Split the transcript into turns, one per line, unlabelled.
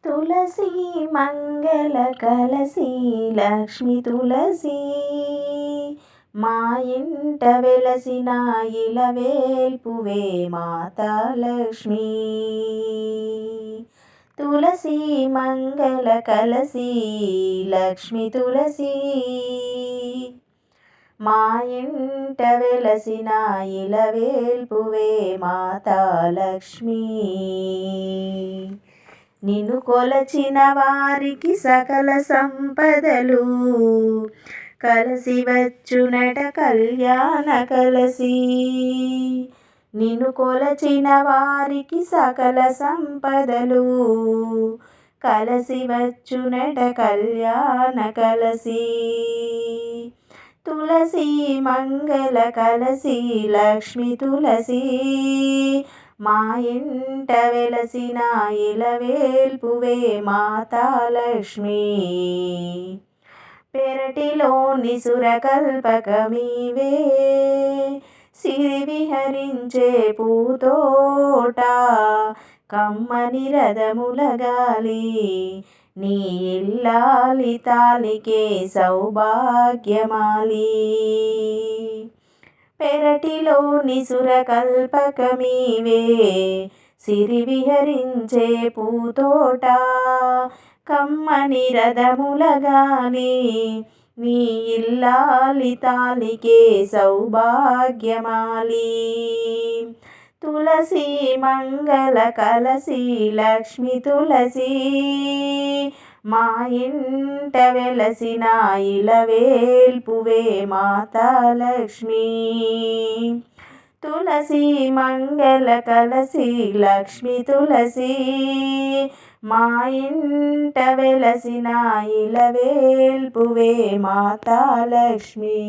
తులసి మంగళ కలసి లక్ష్మి తులసి మా ఇంట వెలసిన ఇలవేల్పువే మాతా లక్ష్మి. తులసి మంగళ కలసి లక్ష్మి తులసి మా ఇంట వెలసిన ఇలవేల్పువే మాతా లక్ష్మి. నిన్ను కొలచిన వారికి సకల సంపదలు కలసి వచ్చునట కళ్యాణ కలసి. నిన్ను కొలచిన వారికి సకల సంపదలు కలసి వచ్చునట కళ్యాణ కలసి. తులసి మంగళ కలసి లక్ష్మి తులసి మా ఇంట వెలసిన ఇలవేల్పువే మాతా లక్ష్మి. పెరటిలోని సురకల్పకమీవే సిరి విహరించే పూతోట కమ్మని రథముల గాలి నీ ఇల్లాలి తాలికే సౌభాగ్యమాలి. పెరటిలోని సురకల్పకమీవే సిరి విహరించే పూతోట కమ్మని రథముల గాలి నీ ఇల్లాలి తాలికే సౌభాగ్యమాలి. తులసి మంగళ కలసి లక్ష్మి తులసి మా ఇంట వెలసిన ఇలవేల్పువే మాతా లక్ష్మి. తులసి మంగళ కలసి లక్ష్మి తులసి మా ఇంట వెలసిన ఇలవేల్పువే మాతా లక్ష్మి.